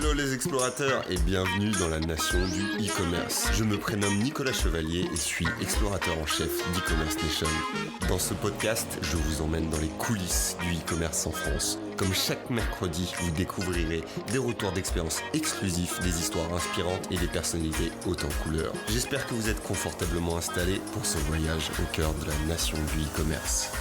Hello les explorateurs et bienvenue dans la nation du e-commerce. Je me prénomme Nicolas Chevalier et suis explorateur en chef d'e-commerce nation. Dans ce podcast, je vous emmène dans les coulisses du e-commerce en France. Comme chaque mercredi, vous découvrirez des retours d'expériences exclusifs, des histoires inspirantes et des personnalités hautes en couleurs. J'espère que vous êtes confortablement installés pour ce voyage au cœur de la nation du e-commerce.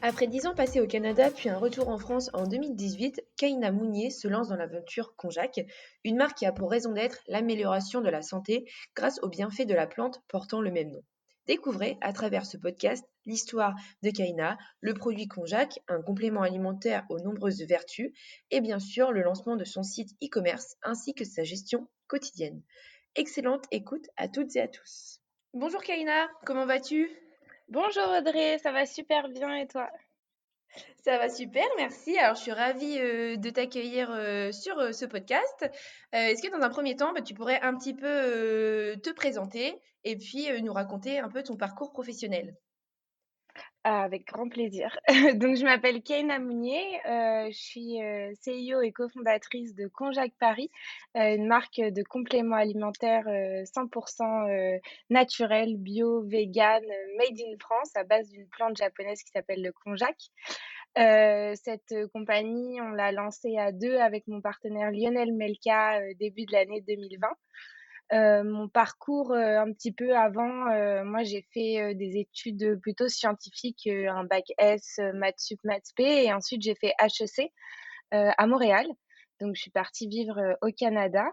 Après 10 ans passés au Canada puis un retour en France en 2018, Kaina Mounier se lance dans l'aventure Konjac, une marque qui a pour raison d'être l'amélioration de la santé grâce aux bienfaits de la plante portant le même nom. Découvrez à travers ce podcast l'histoire de Kaina, le produit Konjac, un complément alimentaire aux nombreuses vertus, et bien sûr le lancement de son site e-commerce ainsi que sa gestion quotidienne. Excellente écoute à toutes et à tous. Bonjour Kaina, comment vas-tu ? Bonjour Audrey, ça va super bien et toi? Ça va super, merci. Alors, je suis ravie de t'accueillir sur ce podcast. Est-ce que dans un premier temps, tu pourrais un petit peu te présenter et puis nous raconter un peu ton parcours professionnel? Ah, avec grand plaisir. Donc je m'appelle Keina Mounier, je suis, CEO et cofondatrice de Konjac Paris, une marque de compléments alimentaires, 100% naturels, bio, vegan, made in France à base d'une plante japonaise qui s'appelle le konjac. Cette compagnie, on l'a lancée à 2 avec mon partenaire Lionel Melka, début de l'année 2020. Mon parcours, un petit peu avant, moi j'ai fait, des études, plutôt scientifiques, un bac S, maths sup, maths spé et ensuite j'ai fait HEC, à Montréal. Donc je suis partie vivre, au Canada,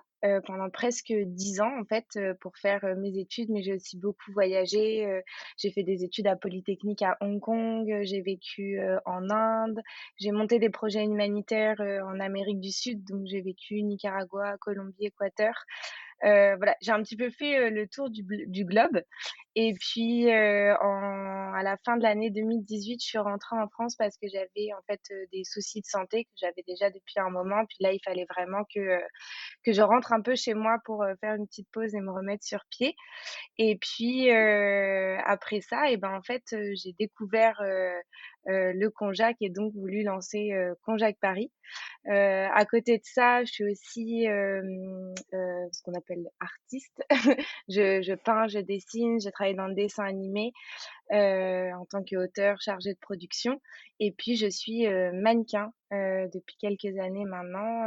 pendant presque 10 ans en fait, pour faire, mes études, mais j'ai aussi beaucoup voyagé, j'ai fait des études à Polytechnique à Hong Kong, j'ai vécu, en Inde, j'ai monté des projets humanitaires, en Amérique du Sud, donc j'ai vécu Nicaragua, Colombie, Équateur. Voilà, j'ai un petit peu fait, le tour du globe et puis, à la fin de l'année 2018, je suis rentrée en France parce que j'avais en fait, des soucis de santé que j'avais déjà depuis un moment. Puis là, il fallait vraiment que je rentre un peu chez moi pour, faire une petite pause et me remettre sur pied. Et puis, après ça et ben, en fait, j'ai découvert, le konjac et donc voulu lancer, Konjac Paris. À côté de ça, je suis aussi, ce qu'on appelle artiste. Je peins, je dessine, j'ai travaillé dans le dessin animé, en tant qu'auteure chargée de production et puis je suis, mannequin, depuis quelques années maintenant,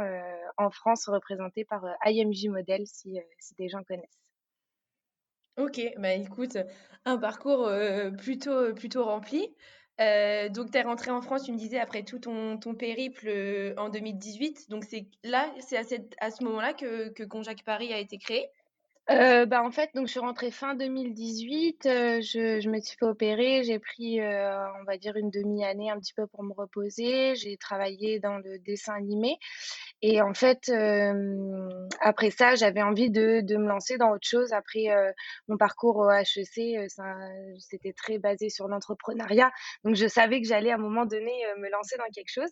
en France représentée par, IMG Model si des gens connaissent. Ok, bah écoute, un parcours plutôt rempli. Donc, tu es rentrée en France, tu me disais, après tout ton périple en 2018. Donc, c'est à ce moment-là que Konjac Paris a été créé. Bah, en fait, donc je suis rentrée fin 2018, je me suis fait opérer, j'ai pris, on va dire une demi-année un petit peu pour me reposer. J'ai travaillé dans le dessin animé et en fait, après ça, j'avais envie de me lancer dans autre chose. Après, mon parcours au HEC, c'était très basé sur l'entrepreneuriat, donc je savais que j'allais à un moment donné, me lancer dans quelque chose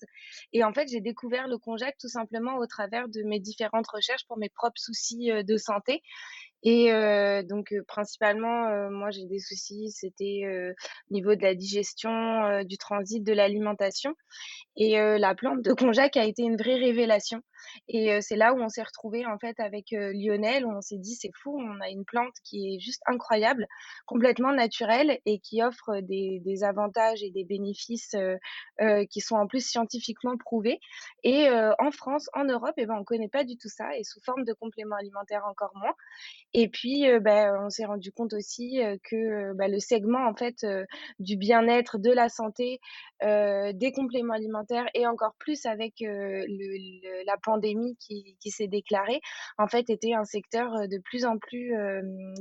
et en fait, j'ai découvert le konjac tout simplement au travers de mes différentes recherches pour mes propres soucis, de santé et donc principalement, moi j'ai des soucis, c'était, au niveau de la digestion, du transit, de l'alimentation et la plante de konjac a été une vraie révélation et c'est là où on s'est retrouvés en fait avec, Lionel, où on s'est dit: «C'est fou, on a une plante qui est juste incroyable, complètement naturelle et qui offre des avantages et des bénéfices, qui sont en plus scientifiquement prouvés» et en France, en Europe et ben, on connaît pas du tout ça et sous forme de complément alimentaire encore moins et puis, on s'est rendu compte aussi, que, le segment en fait, du bien-être, de la santé, des compléments alimentaires et encore plus avec, la pandémie qui s'est déclarée, en fait, était un secteur, de plus en plus,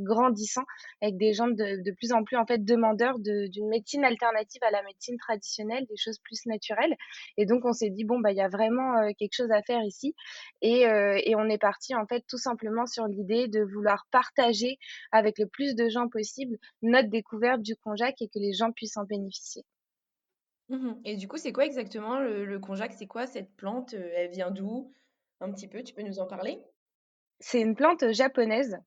grandissant avec des gens de plus en plus, en fait, demandeurs d'une médecine alternative à la médecine traditionnelle, des choses plus naturelles et donc on s'est dit: «Bon, il y a vraiment, quelque chose à faire ici» et on est parti en fait tout simplement sur l'idée de vouloir partager avec le plus de gens possible notre découverte du konjac et que les gens puissent en bénéficier. Mhm. Et du coup, c'est quoi exactement le konjac? C'est quoi cette plante? Elle vient d'où? Un petit peu, tu peux nous en parler? C'est une plante japonaise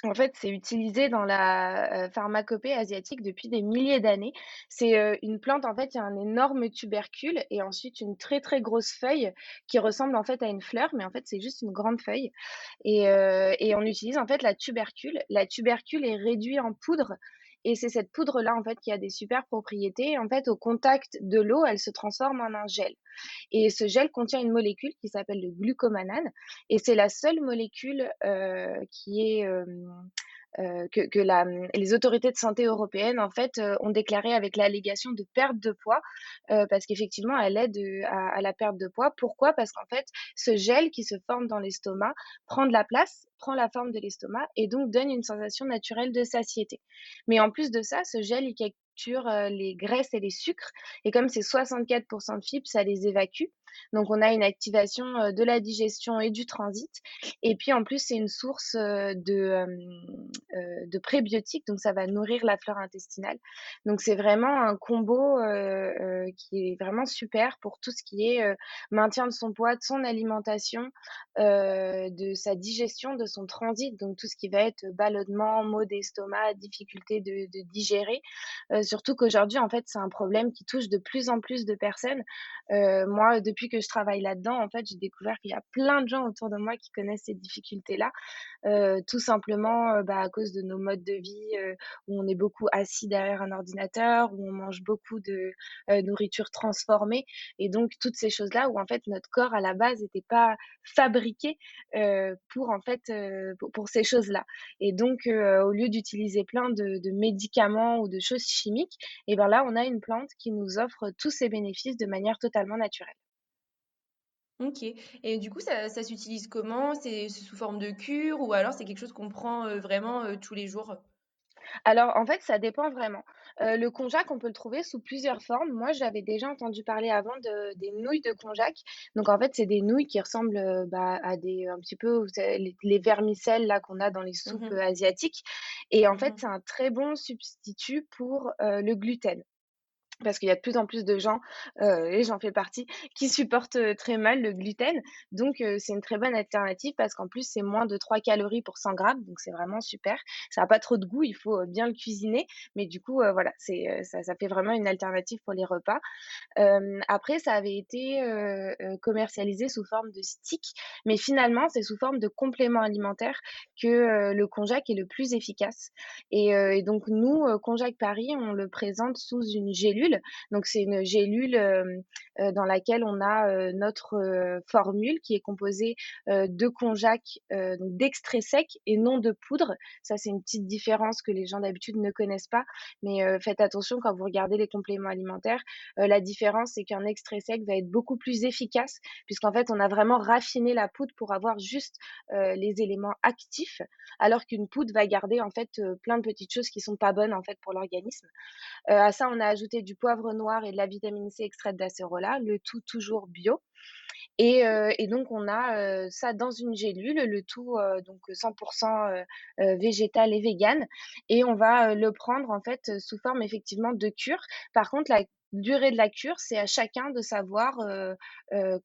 En fait, c'est utilisé dans la, pharmacopée asiatique depuis des milliers d'années. C'est, une plante, en fait, il y a un énorme tubercule et ensuite une très, très grosse feuille qui ressemble, en fait, à une fleur, mais en fait, c'est juste une grande feuille et on utilise, en fait, la tubercule. La tubercule est réduite en poudre et c'est cette poudre-là, en fait, qui a des super propriétés. En fait, au contact de l'eau, elle se transforme en un gel. Et ce gel contient une molécule qui s'appelle le glucomanane et c'est la seule molécule, qui est, que les autorités de santé européennes, en fait, ont déclaré avec l'allégation de perte de poids, parce qu'effectivement, elle aide, à la perte de poids. Pourquoi? Parce qu'en fait, ce gel qui se forme dans l'estomac prend de la place, prend la forme de l'estomac et donc donne une sensation naturelle de satiété. Mais en plus de ça, ce gel, il capture, les graisses et les sucres et comme c'est 64 de fibres, ça les évacue. Donc on a une activation, de la digestion et du transit et puis en plus, c'est une source, de prébiotiques, donc ça va nourrir la flore intestinale. Donc c'est vraiment un combo, qui est vraiment super pour tout ce qui est, maintien de son poids, de son alimentation, de sa digestion, de son transit, donc tout ce qui va être ballonnement, maux d'estomac, difficulté de digérer. Surtout qu'aujourd'hui, en fait, c'est un problème qui touche de plus en plus de personnes. Moi, depuis que je travaille là-dedans, en fait, j'ai découvert qu'il y a plein de gens autour de moi qui connaissent ces difficultés-là. Tout simplement, à cause de nos modes de vie, où on est beaucoup assis derrière un ordinateur, où on mange beaucoup de, nourriture transformée et donc toutes ces choses-là où en fait notre corps à la base n'était pas fabriqué, pour en fait, pour ces choses-là et donc au lieu d'utiliser plein de médicaments ou de choses chimiques et ben là, on a une plante qui nous offre tous ces bénéfices de manière totalement naturelle. OK, et du coup, ça s'utilise comment? C'est sous forme de cure ou alors c'est quelque chose qu'on prend, vraiment, tous les jours? Alors, en fait, ça dépend vraiment. Le konjac, on peut le trouver sous plusieurs formes. Moi, j'avais déjà entendu parler avant des nouilles de konjac. Donc, en fait, c'est des nouilles qui ressemblent, à des un petit peu, vous savez, les vermicelles là qu'on a dans les soupes, Mmh. asiatiques et en fait, Mmh. c'est un très bon substitut pour, le gluten. Parce qu'il y a de plus en plus de gens, et j'en fais partie, qui supportent, très mal le gluten. Donc c'est une très bonne alternative parce qu'en plus, c'est moins de 3 calories pour 100 grammes, donc c'est vraiment super. Ça a pas trop de goût, il faut, bien le cuisiner, mais du coup, voilà, ça fait vraiment une alternative pour les repas. Après ça avait été, commercialisé sous forme de stick, mais finalement, c'est sous forme de complément alimentaire que, le konjac est le plus efficace et donc nous, Konjac Paris, on le présente sous une gélule. Donc c'est une gélule, dans laquelle on a, notre, formule qui est composée, de konjac, donc d'extrait sec et non de poudre. Ça, c'est une petite différence que les gens d'habitude ne connaissent pas, mais faites attention quand vous regardez les compléments alimentaires. La différence, c'est qu'un extrait sec va être beaucoup plus efficace puisqu'en fait, on a vraiment raffiné la poudre pour avoir juste, les éléments actifs, alors qu'une poudre va garder en fait, plein de petites choses qui sont pas bonnes en fait pour l'organisme. À ça, on a ajouté du poivre noir et de la vitamine C extraite d'acérola, le tout toujours bio et donc on a, ça dans une gélule, le tout, donc 100 végétal et vegan et on va, le prendre en fait, sous forme effectivement de cure. Par contre, la durée de la cure, c'est à chacun de savoir,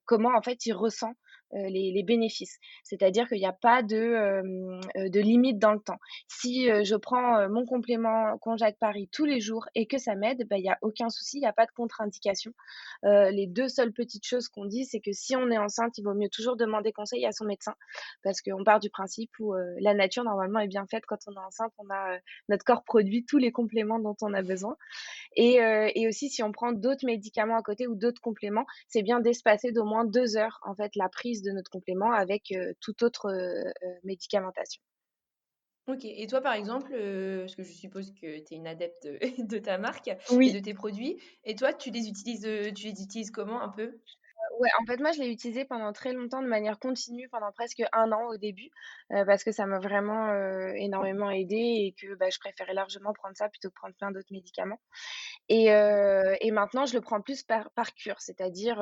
comment en fait il ressent, les bénéfices. C'est-à-dire qu'il y a pas de limite dans le temps. Si, je prends, mon complément Konjac Paris tous les jours et que ça m'aide, bah, il y a aucun souci, il y a pas de contre-indication. Les 2 seules petites choses qu'on dit, c'est que si on est enceinte, il vaut mieux toujours demander conseil à son médecin parce qu'on part du principe où, la nature normalement est bien faite. Quand on est enceinte, on a, notre corps produit tous les compléments dont on a besoin et aussi si on prend d'autres médicaments à côté ou d'autres compléments, c'est bien d'espacer d'au moins 2 heures, en fait, la prise de notre complément avec, toute autre, médicamentation. OK, et toi, par exemple, parce que je suppose que tu es une adepte, de ta marque et Oui. de tes produits, et toi, tu les utilises comment un peu? Ouais, en fait, moi, je l'ai utilisé pendant très longtemps de manière continue, pendant presque 1 an au début, parce que ça m'a vraiment, énormément aidée et que, bah, je préférais largement prendre ça plutôt que prendre plein d'autres médicaments. Et maintenant, je le prends plus par cure, c'est-à-dire,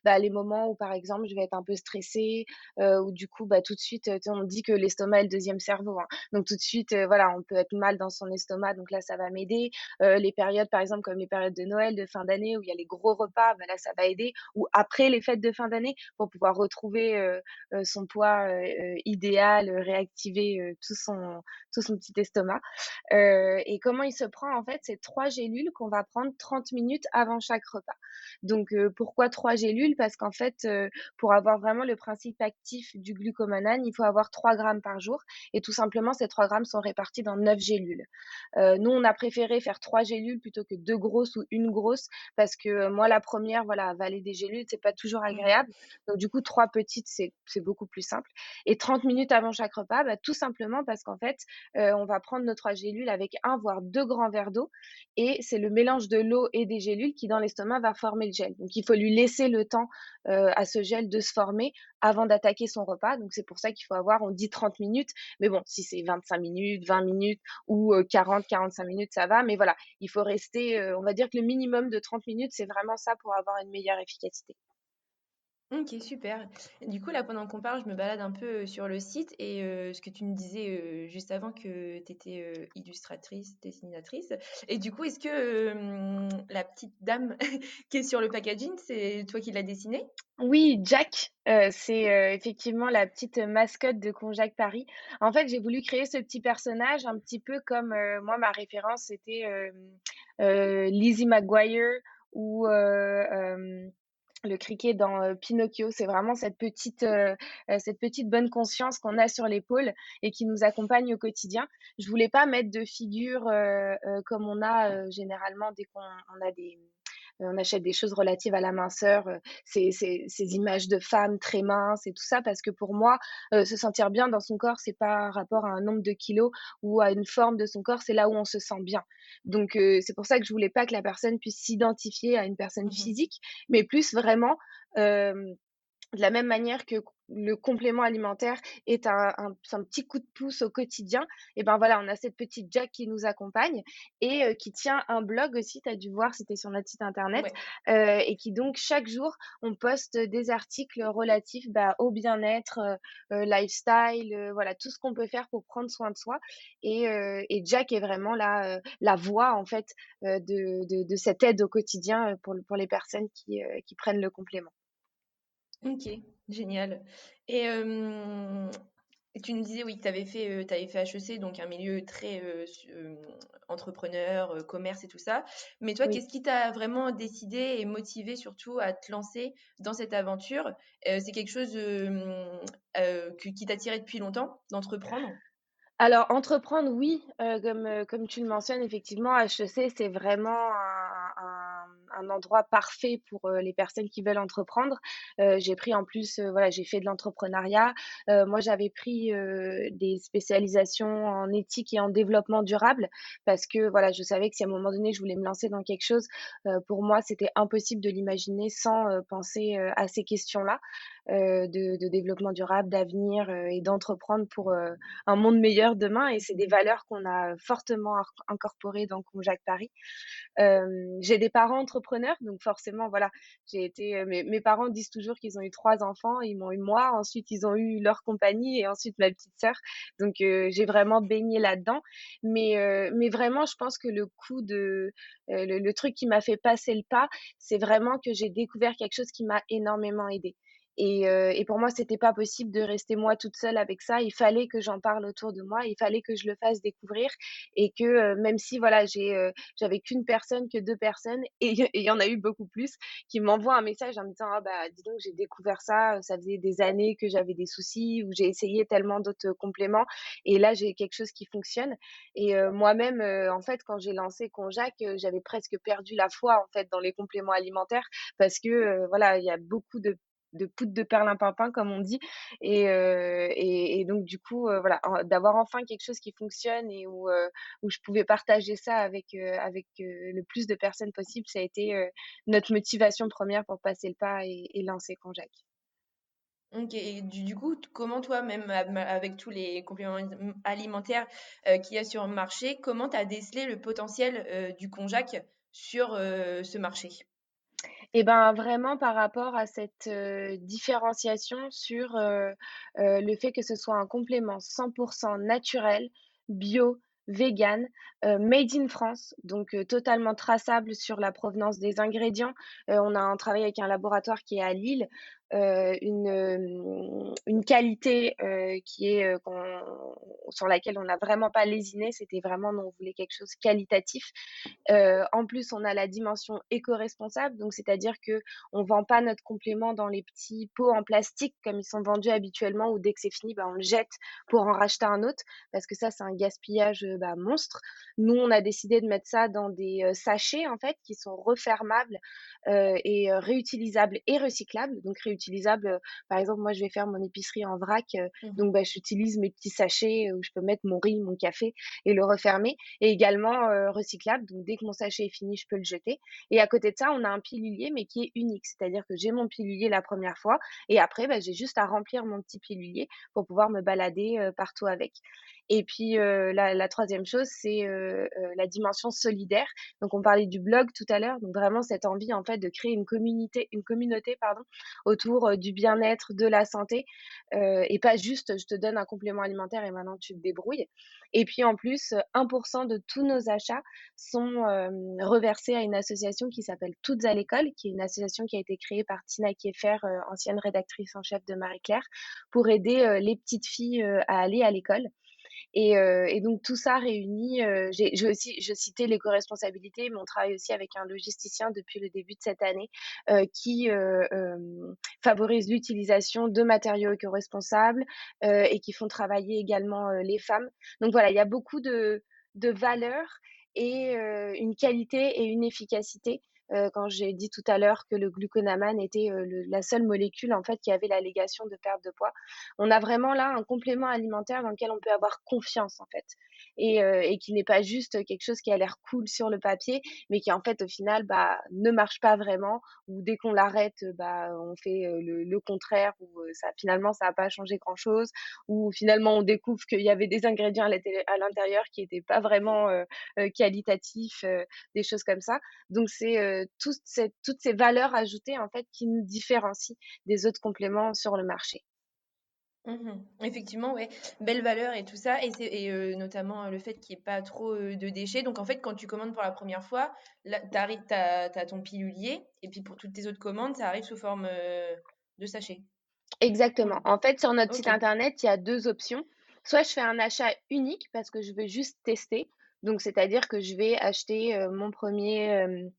les moments où, par exemple, je vais être un peu stressée, où du coup, bah, tout de suite, tu sais, on dit que l'estomac est le deuxième cerveau, hein. Donc tout de suite, voilà, on peut être mal dans son estomac, donc là, ça va m'aider. Les périodes, par exemple, comme les périodes de Noël, de fin d'année où il y a les gros repas, bah, là, ça va aider ou après après les fêtes de fin d'année pour pouvoir retrouver, son poids, idéal, réactiver, tout son petit estomac. Et comment il se prend en fait? C'est 3 gélules qu'on va prendre 30 minutes avant chaque repas. Donc pourquoi 3 gélules? Parce qu'en fait, pour avoir vraiment le principe actif du glucomanane, il faut avoir 3 grammes par jour et tout simplement ces 3 grammes sont répartis dans 9 gélules. Nous, on a préféré faire 3 gélules plutôt que 2 grosses ou une grosse parce que, moi la première, voilà, avaler des gélules, c'est pas toujours Mmh. agréable. Donc du coup, 3 petites, c'est beaucoup plus simple et 30 minutes avant chaque repas, bah, tout simplement parce qu'en fait, on va prendre nos 3 gélules avec un voire 2 grands verres d'eau et c'est le mélange de l'eau et des gélules qui, dans l'estomac, va former le gel. Donc il faut lui laisser le temps, à ce gel de se former avant d'attaquer son repas. Donc c'est pour ça qu'il faut avoir, on dit 30 minutes, mais bon, si c'est 25 minutes, 20 minutes ou 40-45 minutes, ça va. Mais voilà, il faut rester, on va dire que le minimum de 30 minutes, c'est vraiment ça pour avoir une meilleure efficacité. OK, super. Du coup, là, pendant qu'on parle, je me balade un peu, sur le site et ce que tu me disais, juste avant que tu étais, illustratrice, dessinatrice et du coup, est-ce que, la petite dame qui est sur le packaging, c'est toi qui l'as dessinée? Oui, Jack, c'est, effectivement la petite mascotte de Conjac Paris. En fait, j'ai voulu créer ce petit personnage un petit peu comme, moi ma référence c'était, Lizzie McGuire ou, le criquet dans, Pinocchio. C'est vraiment cette petite bonne conscience qu'on a sur l'épaule et qui nous accompagne au quotidien. Je voulais pas mettre de figure, comme on a, généralement dès qu'on on a des on achète des choses relatives à la minceur, ces images de femmes très minces et tout ça, parce que pour moi, se sentir bien dans son corps, c'est pas rapport à un nombre de kilos ou à une forme de son corps, c'est là où on se sent bien. Donc c'est pour ça que je voulais pas que la personne puisse s'identifier à une personne Mmh. physique, mais plus vraiment, hem de la même manière que le complément alimentaire est un petit coup de pouce au quotidien et ben, voilà, on a cette petite Jack qui nous accompagne et qui tient un blog aussi, tu as dû voir, si tu es sur notre site internet, Ouais. et qui donc chaque jour, on poste des articles relatifs, bah, au bien-être, lifestyle, voilà, tout ce qu'on peut faire pour prendre soin de soi et Jack est vraiment la voix en fait, de cette aide au quotidien, pour les personnes qui prennent le complément. OK, génial et tu me disais, oui, que tu avais fait HEC, donc un milieu très, entrepreneur, commerce et tout ça. Mais toi, Oui. qu'est-ce qui t'a vraiment décidé et motivé surtout à te lancer dans cette aventure? C'est quelque chose, qui t'attirait depuis longtemps, d'entreprendre? Alors entreprendre, oui, comme tu le mentionnes, effectivement, HEC, c'est vraiment un endroit parfait pour, les personnes qui veulent entreprendre. J'ai pris en plus, voilà, j'ai fait de l'entrepreneuriat. Moi, j'avais pris, des spécialisations en éthique et en développement durable parce que, voilà, je savais que si à un moment donné, je voulais me lancer dans quelque chose, pour moi, c'était impossible de l'imaginer sans, penser, à ces questions-là, de développement durable, d'avenir, et d'entreprendre pour, un monde meilleur demain et c'est des valeurs qu'on a fortement incorporées dans Conjac Paris. J'ai des parents entrepreneurs, donc forcément, voilà, j'ai été, mes parents disent toujours qu'ils ont eu 3 enfants. Ils m'ont eu moi, ensuite ils ont eu leur compagnie et ensuite ma petite sœur. Donc j'ai vraiment baigné là-dedans. Mais vraiment, je pense que le coup de le truc qui m'a fait passer le pas, c'est vraiment que j'ai découvert quelque chose qui m'a énormément aidée. Et pour moi, c'était pas possible de rester moi toute seule avec ça. Il fallait que j'en parle autour de moi, il fallait que je le fasse découvrir et que, même si voilà, j'avais qu'une personne, que 2 personnes et il y en a eu beaucoup plus qui m'envoient un message en me disant: «Ah bah, dis donc, j'ai découvert ça, ça faisait des années que j'avais des soucis ou j'ai essayé tellement d'autres, compléments et là, j'ai quelque chose qui fonctionne» et moi-même, en fait, quand j'ai lancé Conjac, j'avais presque perdu la foi, en fait, dans les compléments alimentaires parce que, voilà, il y a beaucoup de poudre de perlimpinpin comme on dit et donc du coup, voilà, d'avoir enfin quelque chose qui fonctionne et où je pouvais partager ça avec le plus de personnes possible, ça a été, notre motivation première pour passer le pas et lancer Conjac. OK et du coup, comment toi, même avec tous les compléments alimentaires, qu'il y a sur le marché, comment tu as décelé le potentiel, du konjac sur, ce marché? Et ben, vraiment par rapport à cette, différenciation sur, le fait que ce soit un complément 100 naturel, bio, vegan, made in France, donc totalement traçable sur la provenance des ingrédients. On a un travail avec un laboratoire qui est à Lille, une qualité, qui est, qu'on sur laquelle on n'a vraiment pas lésiné. C'était vraiment nous, on voulait quelque chose qualitatif. En plus, on a la dimension éco-responsable, donc c'est-à-dire qu'on vend pas notre complément dans les petits pots en plastique comme ils sont vendus habituellement où dès que c'est fini, bah, on le jette pour en racheter un autre parce que ça, c'est un gaspillage, bah, monstre. Nous, on a décidé de mettre ça dans des, sachets en fait qui sont refermables, et réutilisables et recyclables. Donc réutilisables, par exemple, moi, je vais faire mon épicerie en vrac, Mmh. donc bah, j'utilise mes petits sachets où je peux mettre mon riz, mon café et le refermer et également, recyclable. Donc dès que mon sachet est fini, je peux le jeter et à côté de ça, on a un pilulier mais qui est unique. C'est-à-dire que j'ai mon pilulier la première fois et après, bah, j'ai juste à remplir mon petit pilulier pour pouvoir me balader, partout avec. Et puis, la 3e chose, c'est, la dimension solidaire. Donc on parlait du blog tout à l'heure, donc vraiment cette envie en fait de créer une communauté pardon, autour, du bien-être, de la santé, et pas juste: «Je te donne un complément alimentaire et maintenant tu te débrouilles». Et puis en plus, 1 de tous nos achats sont, reversés à une association qui s'appelle Toutes à l'école, qui est une association qui a été créée par Tina Kieffer, ancienne rédactrice en chef de Marie Claire, pour aider, les petites filles, à aller à l'école. Et donc tout ça réuni, je citais l'éco-responsabilité, mais on travaille aussi avec un logisticien depuis le début de cette année, qui, favorise l'utilisation de matériaux éco-responsables, et qui font travailler également, les femmes. Donc voilà, il y a beaucoup de valeurs et une qualité et une efficacité. Quand j'ai dit tout à l'heure que le gluconamane était, le la seule molécule en fait qui avait l'allégation de perte de poids. On a vraiment là un complément alimentaire dans lequel on peut avoir confiance en fait et qui n'est pas juste quelque chose qui a l'air cool sur le papier, mais qui en fait au final, bah, ne marche pas vraiment ou dès qu'on l'arrête, bah, on fait, le contraire ou, ça finalement ça a pas changé grand chose ou finalement on découvre qu'il y avait des ingrédients à l'intérieur qui étaient pas vraiment, qualitatifs, des choses comme ça. Donc c'est, toutes ces valeurs ajoutées en fait qui nous différencient des autres compléments sur le marché. Mmh. Effectivement, ouais, belle valeur et tout ça notamment, le fait qu'il y ait pas trop, de déchets. Donc en fait, quand tu commandes pour la première fois, là, tu as ton pilulier et puis pour toutes tes autres commandes, ça arrive sous forme, de sachet? Exactement. Cool. En fait, sur notre site OK. internet, il y a 2 options. Soit je fais un achat unique parce que je veux juste tester, donc c'est-à-dire que je vais acheter, mon premier er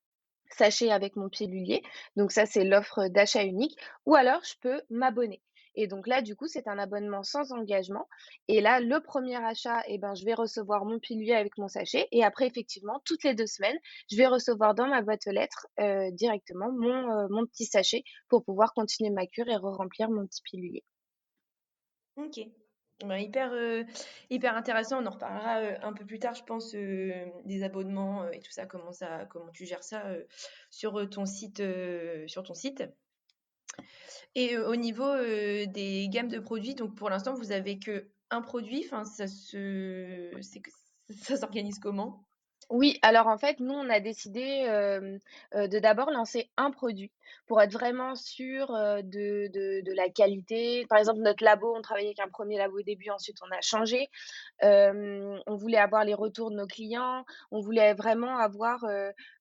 sachet avec mon pilulier, donc ça, c'est l'offre d'achat unique ou alors je peux m'abonner et donc là, du coup, c'est un abonnement sans engagement et là, le premier achat et ben, je vais recevoir mon pilulier avec mon sachet et après effectivement, toutes les 2 semaines, je vais recevoir dans ma boîte aux lettres, directement mon petit sachet pour pouvoir continuer ma cure et re-remplir mon petit pilulier. OK. Bah, hyper intéressant. On en reparlera, un peu plus tard, je pense, des abonnements, et tout ça, comment tu gères ça, sur ton site. Et au niveau, des gammes de produits, donc pour l'instant, vous avez que un produit? Enfin, ça s'organise comment? Oui, alors en fait, nous, on a décidé, de d'abord lancer un produit pour être vraiment sûr, de la qualité. Par exemple, notre labo, on travaillait avec un premier labo au début, ensuite on a changé. On voulait avoir les retours de nos clients, on voulait vraiment avoir,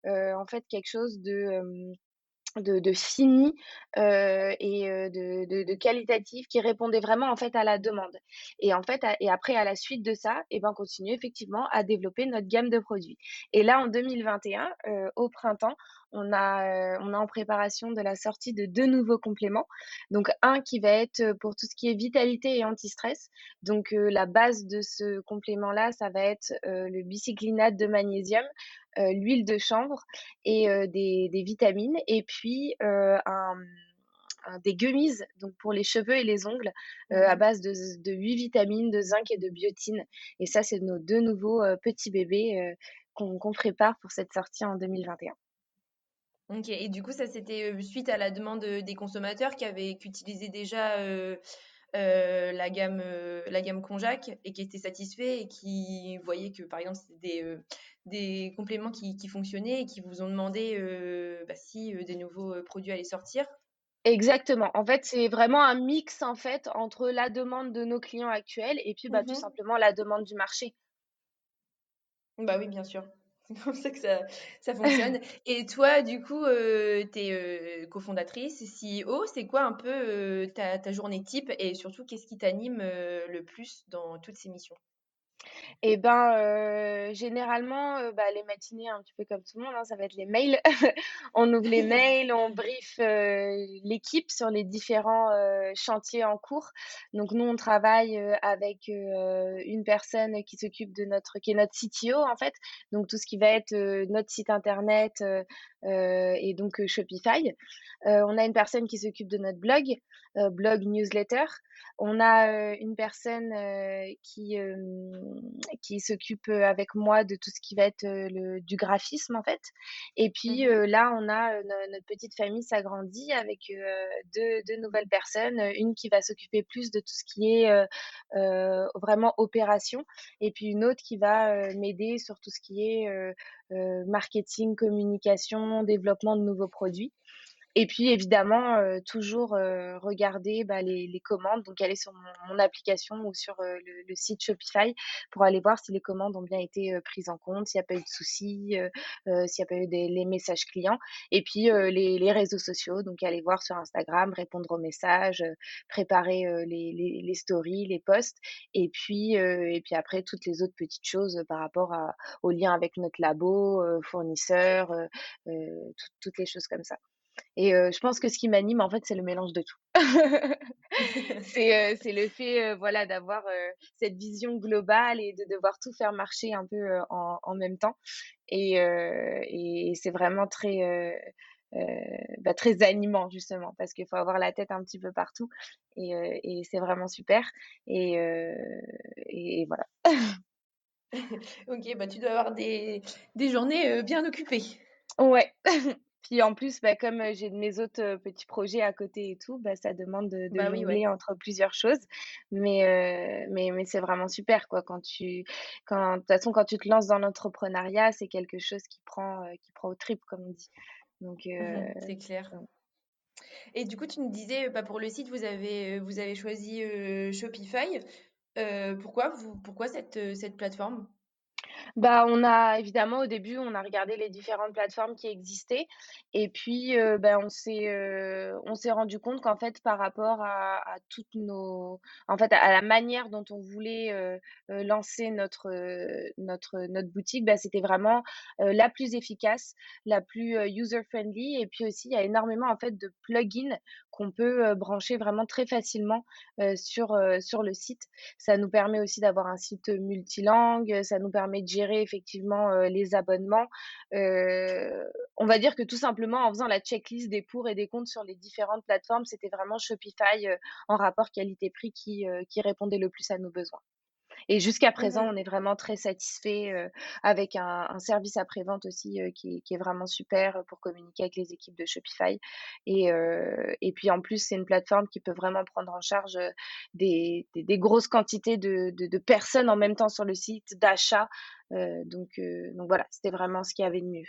en fait quelque chose de fini, et de qualitatif qui répondait vraiment, en fait, à la demande et en fait, et après à la suite de ça et ben, continuer effectivement à développer notre gamme de produits et là, en 2021, au printemps, on a en préparation de la sortie de 2 nouveaux compléments. Donc un qui va être, pour tout ce qui est vitalité et anti-stress. Donc la base de ce complément-là, ça va être, le bicyclinate de magnésium, l'huile de chanvre et des vitamines et puis, des gummies, donc pour les cheveux et les ongles, à Mmh. base de 8 vitamines, de zinc et de biotine et ça, c'est nos 2 nouveaux, petits bébés, qu'on prépare pour cette sortie en 2021. OK, et du coup, ça, c'était, suite à la demande, des consommateurs qui utilisaient déjà, la gamme Konjac et qui étaient satisfaits et qui voyaient que, par exemple, c'était des compléments qui fonctionnaient et qui vous ont demandé, bah, si, des nouveaux, produits allaient sortir? Exactement. En fait, c'est vraiment un mix, en fait, entre la demande de nos clients actuels et puis, bah, tout Mmh. simplement la demande du marché. Bah oui, bien sûr. C'est comme ça que ça fonctionne. Et toi, du coup, tu es, cofondatrice, CEO. C'est quoi un peu, ta journée type et surtout qu'est-ce qui t'anime, le plus dans toutes ces missions? Et ben, généralement, les matinées un petit peu comme tout le monde, hein, ça va être les mails. On ouvre les mails, on brief, l'équipe sur les différents, chantiers en cours. Donc nous, on travaille, avec, une personne qui est notre CTO, en fait. Donc tout ce qui va être, notre site internet, et donc Shopify. On a une personne qui s'occupe de notre blog newsletter. On a, une personne, qui s'occupe, avec moi de tout ce qui va être, le du graphisme, en fait. Et puis, Mmh. là, on a, notre petite famille s'agrandit avec, 2 nouvelles personnes, une qui va s'occuper plus de tout ce qui est, vraiment opération et puis une autre qui va, m'aider sur tout ce qui est, marketing, communication, développement de nouveaux produits. Et puis évidemment, toujours, regarder, les commandes, donc aller sur mon application ou sur, le site Shopify pour aller voir si les commandes ont bien été, prises en compte, s'il n'y a pas eu de soucis, s'il n'y a pas eu les messages clients et puis, les réseaux sociaux, donc aller voir sur Instagram, répondre aux messages, préparer, les stories, les posts et puis après toutes les autres petites choses, par rapport à aux liens avec notre labo, fournisseurs, toutes les choses comme ça. Et je pense que ce qui m'anime, en fait, c'est le mélange de tout. C'est le fait, voilà, d'avoir, cette vision globale et de devoir tout faire marcher un peu, en même temps et c'est vraiment très, très animant justement parce qu'il faut avoir la tête un petit peu partout et c'est vraiment super et heu et voilà. OK, bah, tu dois avoir des journées, bien occupées. Ouais. Puis en plus, comme, j'ai mes autres, petits projets à côté et tout, ça demande de Bah, oui, ouais. jongler entre plusieurs choses. Mais c'est vraiment super quoi quand de toute façon, quand tu te lances dans l'entrepreneuriat, c'est quelque chose qui prend aux tripes comme on dit. Donc C'est clair. donc Et du coup, tu nous disais, bah, pour le site, vous avez choisi, Shopify. Pourquoi cette plateforme? On a évidemment au début, on a regardé les différentes plateformes qui existaient et puis, on s'est rendu compte qu'en fait, par rapport à toutes nos en fait, à la manière dont on voulait, lancer notre boutique, c'était vraiment, la plus efficace, la plus, user friendly et puis aussi, il y a énormément en fait de plugins qu'on peut, brancher vraiment très facilement, sur le site. Ça nous permet aussi d'avoir un site multilingue, ça nous permet de gérer effectivement, les abonnements. On va dire que tout simplement en faisant la checklist des pour et des contre sur les différentes plateformes, c'était vraiment Shopify, en rapport qualité-prix qui répondait le plus à nos besoins. Et jusqu'à présent, on Mmh. est vraiment très satisfait, avec un service après-vente aussi, qui est vraiment super, pour communiquer avec les équipes de Shopify et puis en plus, c'est une plateforme qui peut vraiment prendre en charge, des grosses quantités de personnes en même temps sur le site, d'achats, donc voilà, c'était vraiment ce qu'il y avait de mieux.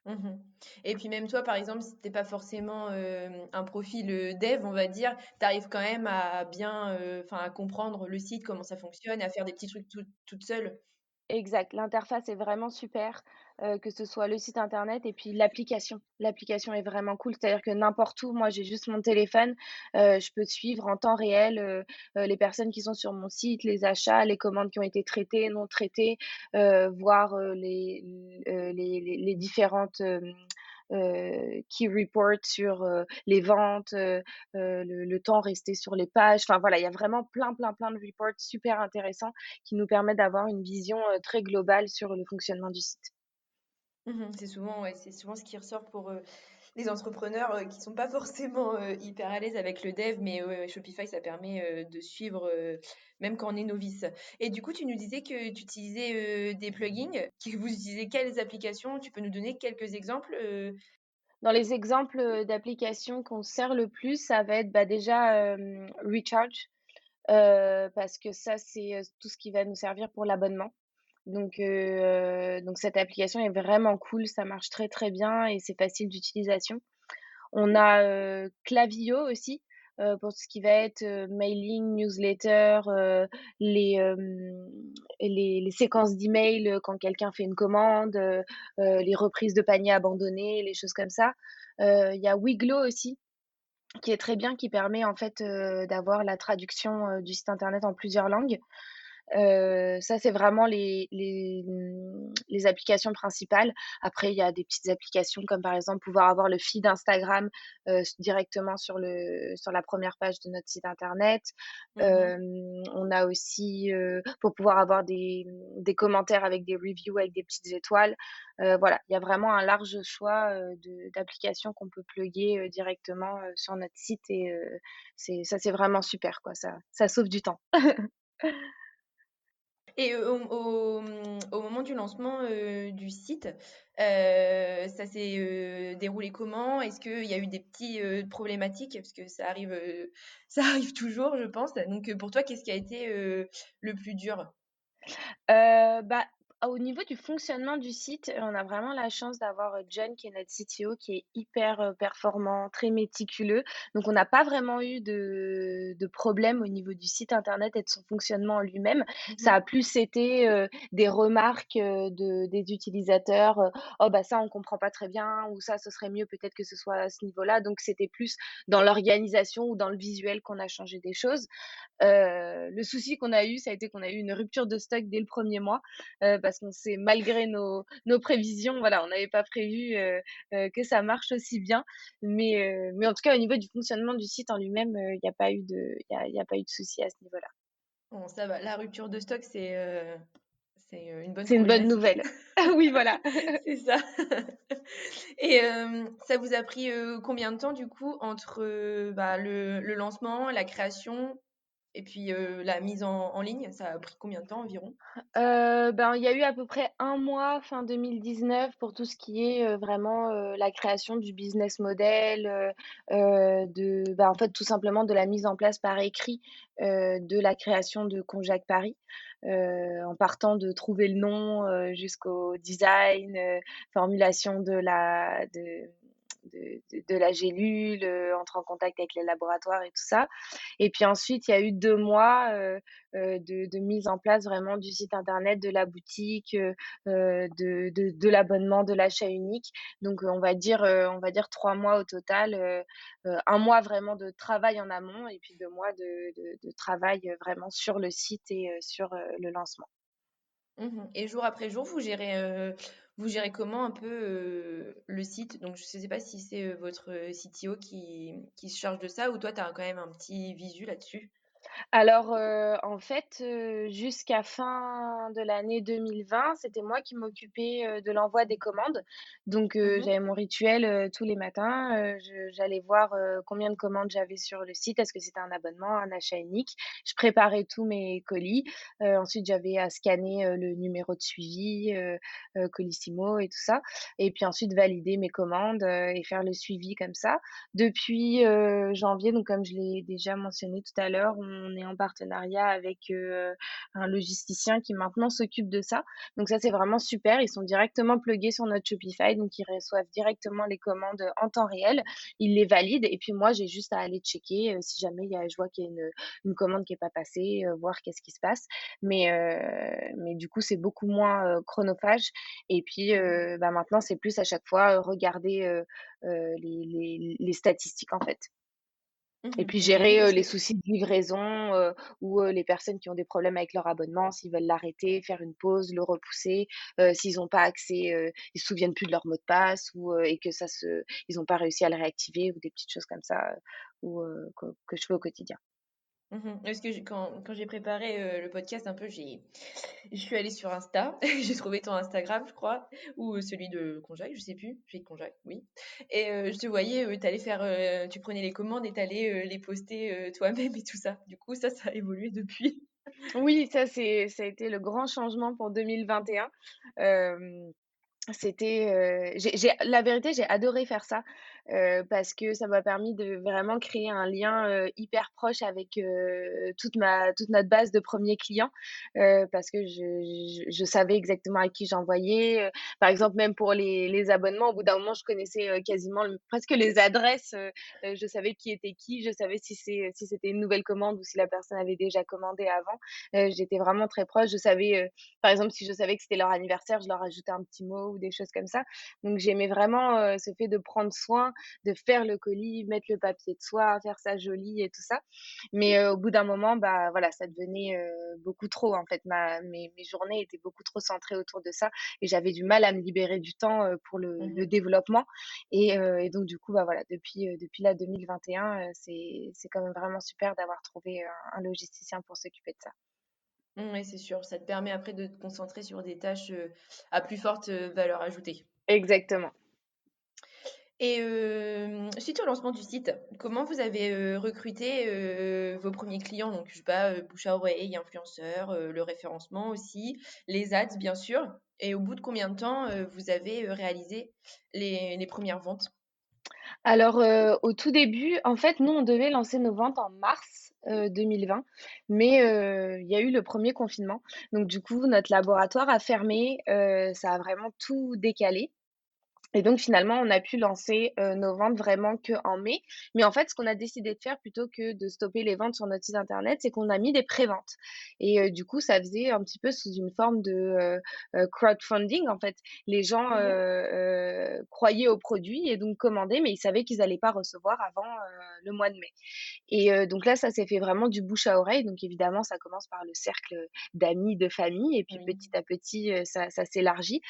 Mmh. Et puis même toi, par exemple, si tu pas forcément, un profil, dev, on va dire, tu arrives quand même à bien, enfin à comprendre le site, comment ça fonctionne, à faire des petits trucs toute seule? Exact, l'interface est vraiment super, que ce soit le site internet et puis l'application. L'application est vraiment cool, c'est-à-dire que n'importe où, moi j'ai juste mon téléphone, je peux suivre en temps réel, les personnes qui sont sur mon site, les achats, les commandes qui ont été traitées, non traitées, voir, les différentes, key reports sur, les ventes, le temps resté sur les pages. Enfin voilà, il y a vraiment plein, plein, plein de reports super intéressants qui nous permet d'avoir une vision, très globale sur le fonctionnement du site. C'est souvent ouais, c'est souvent ce qui ressort pour, les entrepreneurs, qui sont pas forcément, hyper à l'aise avec le dev, mais ouais, ouais, Shopify, ça permet, de suivre, même quand on est novice. Et du coup, tu nous disais que tu utilisais, des plugins, que vous utilisez quelles applications? Tu peux nous donner quelques exemples, Dans les exemples, d'applications qu'on sert le plus, ça va être, déjà, Recharge, parce que ça, c'est, tout ce qui va nous servir pour l'abonnement. Donc cette application est vraiment cool, ça marche très, très bien et c'est facile d'utilisation. On a, Klaviyo aussi, pour tout ce qui va être, mailing, newsletter, les, les séquences d'emails, quand quelqu'un fait une commande, les reprises de paniers abandonnés, les choses comme ça. Il y a Wiglo aussi, qui est très bien, qui permet en fait, d'avoir la traduction, du site internet en plusieurs langues. Ça, c'est vraiment les applications principales. Après, il y a des petites applications comme, par exemple, pouvoir avoir le feed Instagram, directement sur la première page de notre site internet. Mmh. On a aussi, pour pouvoir avoir des commentaires avec des reviews, avec des petites étoiles. Voilà, il y a vraiment un large choix, d'applications qu'on peut plugger, directement, sur notre site et c'est vraiment super quoi, ça sauve du temps. Et au moment du lancement, du site, ça s'est, déroulé comment? Est-ce qu'il y a eu des petits, problématiques? Parce que ça arrive, ça arrive toujours, je pense. Donc, pour toi, qu'est-ce qui a été, le plus dur? Bah, au niveau du fonctionnement du site, on a vraiment la chance d'avoir, John qui est notre CTO qui est hyper, performant, très méticuleux. Donc on n'a pas vraiment eu de problème au niveau du site internet et de son fonctionnement en lui-même. Ça Mmh. a plus été, des remarques, des utilisateurs, «Oh bah ça on comprend pas très bien» ou «Ça ce serait mieux peut-être que ce soit à ce niveau-là». Donc c'était plus dans l'organisation ou dans le visuel qu'on a changé des choses. Le souci qu'on a eu, ça a été qu'on a eu une rupture de stock dès le premier mois, parce qu'on s'est malgré nos prévisions, voilà, on n'avait pas prévu, que ça marche aussi bien. Mais en tout cas, au niveau du fonctionnement du site en lui-même, il y a pas eu il y a pas eu de souci à ce niveau-là. Bon, ça va, la rupture de stock, c'est, une bonne C'est une bonne problématique. nouvelle. Oui, voilà. C'est ça. Et ça vous a pris, combien de temps du coup entre, bah, le lancement, la création et puis, la mise en ligne? Ça a pris combien de temps environ? Ben, il y a eu à peu près un mois fin 2019 pour tout ce qui est, vraiment, la création du business model, en fait, tout simplement de la mise en place par écrit, de la création de Conjac Paris, en partant de trouver le nom, jusqu'au design, formulation de la gélule, entrer en contact avec les laboratoires et tout ça. Et puis ensuite, il y a eu 2 mois, de mise en place vraiment du site internet, de la boutique, de l'abonnement, de l'achat unique. Donc, on va dire 3 mois au total, 1 mois vraiment de travail en amont et puis 2 mois de travail, vraiment sur le site et sur, le lancement. Mmh. Et jour après jour, vous gérez comment un peu, le site? Donc je sais pas si c'est, votre, CTO qui se charge de ça ou toi tu as quand même un petit visu là-dessus? Alors, en fait, jusqu'à fin de l'année 2020, c'était moi qui m'occupais, de l'envoi des commandes. Donc, Mmh. j'avais mon rituel, tous les matins, j'allais voir, combien de commandes j'avais sur le site. Est-ce que c'était un abonnement, un achat unique? Je préparais tous mes colis. Ensuite, j'avais à scanner, le numéro de suivi, Colissimo et tout ça et puis ensuite valider mes commandes, et faire le suivi comme ça. Depuis, janvier, donc comme je l'ai déjà mentionné tout à l'heure, on est en partenariat avec, un logisticien qui maintenant s'occupe de ça. Donc ça, c'est vraiment super. Ils sont directement pluggés sur notre Shopify, donc ils reçoivent directement les commandes, en temps réel. Ils les valident et puis moi, j'ai juste à aller checker, si jamais je vois qu'il y a une commande qui est pas passée, voir qu'est-ce qui se passe. Mais du coup, c'est beaucoup moins, chronophage et puis, Mmh. bah, maintenant, c'est plus à chaque fois, regarder, les statistiques, en fait et Mmh. puis OK. Oui, gérer, parce que les soucis de livraison, ou, les personnes qui ont des problèmes avec leur abonnement, s'ils veulent l'arrêter, faire une pause, le repousser, s'ils ont pas accès, ils se souviennent plus de leur mot de passe ou, et que ils ont pas réussi à le réactiver ou des petites choses comme ça, ou, que je fais au quotidien. mmh, parce que quand j'ai préparé, le podcast un peu, je suis allée sur Insta, j'ai trouvé ton Instagram, je crois, ou celui de Conjac, je sais plus, celui de Conjac, oui. Et je te voyais, tu prenais les commandes et tu allais, les poster, toi-même et tout ça. Du coup, ça a évolué depuis. Oui, ça a été le grand changement pour 2021. C'était, j'ai la vérité, j'ai adoré faire ça. parce que ça m'a permis de vraiment créer un lien, hyper proche avec, toute notre base de premiers clients, parce que je savais exactement à qui j'envoyais, par exemple, même pour les abonnements, au bout d'un moment, je connaissais, quasiment presque les adresses, je savais qui était qui, je savais si c'était une nouvelle commande ou si la personne avait déjà commandé avant. J'étais vraiment très proche. Je savais, par exemple, si je savais que c'était leur anniversaire, je leur ajoutais un petit mot ou des choses comme ça. Donc j'aimais vraiment, ce fait de prendre soin, de faire le colis, mettre le papier de soie, faire ça joli et tout ça. Mais, au bout d'un moment, bah, voilà, ça devenait, beaucoup trop en fait. Mes journées étaient beaucoup trop centrées autour de ça et j'avais du mal à me libérer du temps, pour le Mmh. développement et donc du coup, bah, voilà, depuis là 2021, c'est quand même vraiment super d'avoir trouvé un logisticien pour s'occuper de ça. Ouais, c'est sûr. Ça te permet après de te concentrer sur des tâches, à plus forte, valeur ajoutée. Exactement. Et suite au lancement du site, comment vous avez, recruté, vos premiers clients? Donc je sais pas, bouche à oreille, influenceurs, le référencement aussi, les ads bien sûr. Et au bout de combien de temps, vous avez, réalisé les 1res ventes? Alors, au tout début, en fait, nous, on devait lancer nos ventes en mars, 2020, mais il y a eu le premier confinement. Donc du coup, notre laboratoire a fermé, ça a vraiment tout décalé. Et donc finalement, on a pu lancer, nos ventes vraiment qu'en mai. Mais en fait, ce qu'on a décidé de faire plutôt que de stopper les ventes sur notre site internet, c'est qu'on a mis des préventes et du coup, ça faisait un petit peu sous une forme de, crowdfunding en fait. Les gens, Mmh. croyaient au produit et donc commandaient, mais ils savaient qu'ils allaient pas recevoir avant, le mois de mai. Et donc là, ça s'est fait vraiment du bouche à oreille. Donc évidemment, ça commence par le cercle d'amis, de famille et puis Oui. petit à petit, ça s'élargit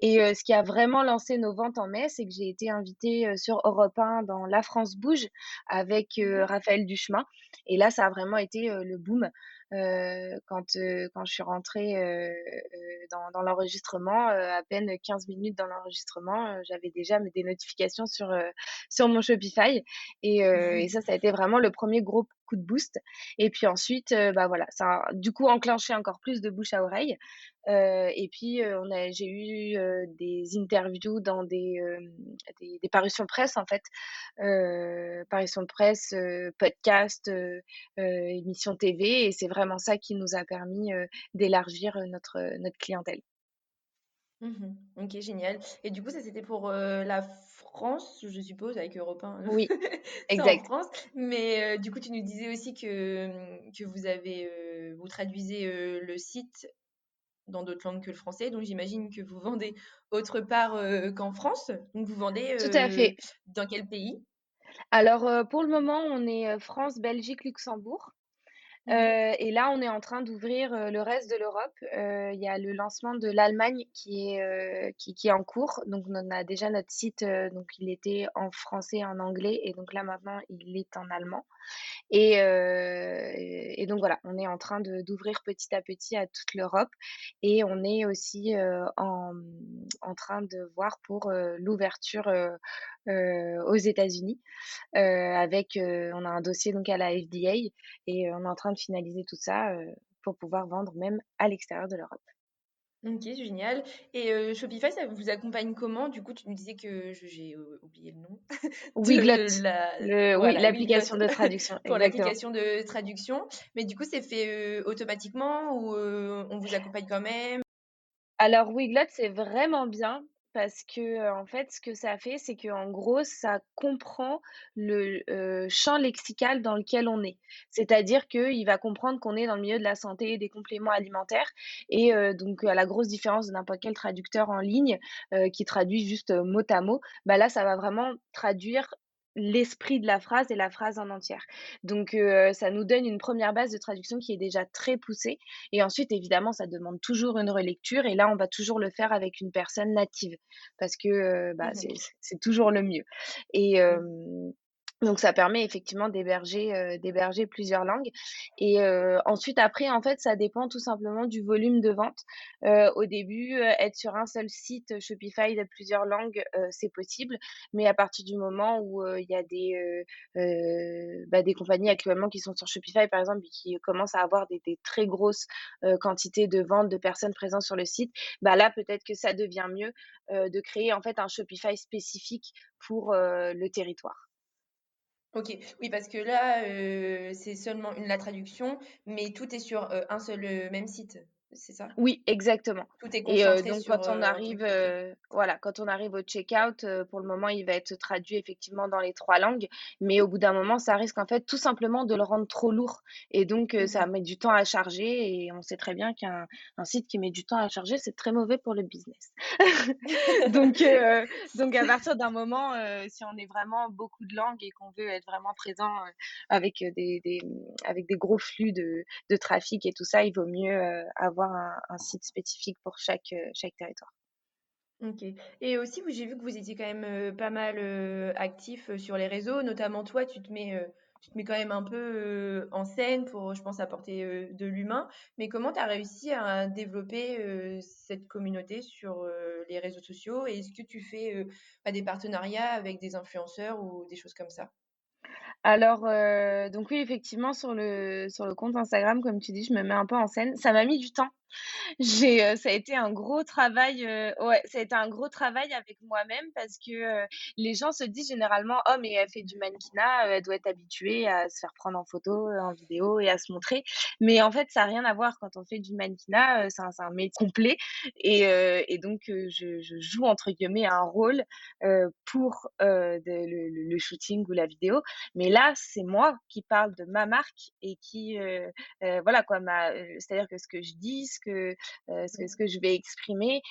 et ce qui a vraiment lancé nos ventes en mai, c'est que j'ai été invitée, sur Europe 1 dans La France bouge avec, Mmh. Raphaël Duchemin et là, ça a vraiment été, le boom, quand je suis rentrée, dans l'enregistrement, à peine 15 minutes dans l'enregistrement, j'avais déjà des notifications sur mon Shopify et ça a été vraiment le premier gros coup de boost et puis ensuite, bah, voilà, ça a du coup enclenché encore plus de bouche à oreille, et puis, j'ai eu, des interviews dans des parutions presse, en fait, parutions de presse, podcasts, émissions TV et c'est vraiment ça qui nous a permis, d'élargir, notre clientèle. Mmh. OK, génial. Et du coup, ça, c'était pour, la France, je suppose, avec Europe 1, Oui, c'est en exact. France. Mais, du coup, tu nous disais aussi que, que vous traduisez, le site dans d'autres langues que le français. Donc j'imagine que vous vendez autre part, qu'en France. Donc vous vendez, Tout à fait. dans quel pays? Alors, pour le moment, on est, France, Belgique, Luxembourg. Mmh. Et là, on est en train d'ouvrir, le reste de l'Europe. Il y a le lancement de l'Allemagne qui est en cours. Donc on a déjà notre site, donc il était en français et en anglais et donc là, maintenant, il est en allemand. Et donc voilà, on est en train d'ouvrir petit à petit à toute l'Europe et on est aussi, en train de voir pour, l'ouverture, aux États-Unis, on a un dossier donc à la FDA et on est en train de finaliser tout ça, pour pouvoir vendre même à l'extérieur de l'Europe. OK, génial. Et Shopify, ça vous accompagne comment? Du coup, tu nous disais que j'ai, oublié le nom Wiglot, de la oui, voilà, Weglot l'application de traduction, pour exactement. l'application de traduction. Mais du coup, c'est fait, automatiquement ou on vous accompagne quand même? Alors Weglot, c'est vraiment bien parce que, en fait, ce que ça fait, c'est qu'en gros, ça comprend le, champ lexical dans lequel on est. C'est-à-dire qu'il va comprendre qu'on est dans le milieu de la santé et des compléments alimentaires et donc à la grosse différence de n'importe quel traducteur en ligne, qui traduit juste, mot à mot, bah, là, ça va vraiment traduire l'esprit de la phrase et la phrase en entière. Donc ça nous donne une première base de traduction qui est déjà très poussée et ensuite, évidemment, ça demande toujours une relecture et là, on va toujours le faire avec une personne native parce que, bah, Mmh. c'est toujours le mieux et Oui. Donc ça permet effectivement d'héberger plusieurs langues et ensuite après en fait ça dépend tout simplement du volume de vente. Au début, être sur un seul site Shopify de plusieurs langues, c'est possible, mais à partir du moment où, il y a des compagnies actuellement qui sont sur Shopify par exemple et qui commencent à avoir des très grosses, quantités de ventes de personnes présentes sur le site, bah là peut-être que ça devient mieux, de créer en fait un Shopify spécifique pour, le territoire. OK. Oui, parce que là, c'est seulement la traduction, mais tout est sur, un seul, même site, c'est ça? Oui, exactement Tout est et concentré donc sur, quand on un arrive, truc. OK. voilà, quand on arrive au checkout, pour le moment, il va être traduit effectivement dans les 3 langues, mais au bout d'un moment, ça risque en fait tout simplement de le rendre trop lourd et donc ça Mmh. met du temps à charger et on sait très bien qu'un site qui met du temps à charger, c'est très mauvais pour le business. Donc heu, donc à partir d'un moment, si on est vraiment beaucoup de langues et qu'on veut être vraiment présent, avec, avec des gros flux de trafic et tout ça, il vaut mieux, avoir un site spécifique pour chaque territoire. OK. Et aussi, vous j'ai vu que vous étiez quand même, pas mal, actifs, sur les réseaux, notamment toi, tu te mets quand même un peu, en scène pour, je pense, apporter, de l'humain. Mais comment tu as réussi à développer, cette communauté sur, les réseaux sociaux? Et est-ce que tu fais, des partenariats avec des influenceurs ou des choses comme ça? Alors, donc oui, effectivement, sur le compte Instagram, comme tu dis, je me mets un peu en scène. Ça m'a mis du temps. Ça a été un gros travail, ouais, ça a été un gros travail avec moi-même parce que, les gens se disent généralement: «Oh mais elle fait du mannequinat, elle doit être habituée à se faire prendre en photo, en vidéo et à se montrer». Mais en fait, ça a rien à voir quand on fait du mannequinat, c'est un métier complet et donc je joue entre guillemets «un rôle», pour, le shooting ou la vidéo. Mais là, c'est moi qui parle de ma marque et qui, voilà quoi, c'est-à-dire que ce que je dis, ce que je vais exprimer,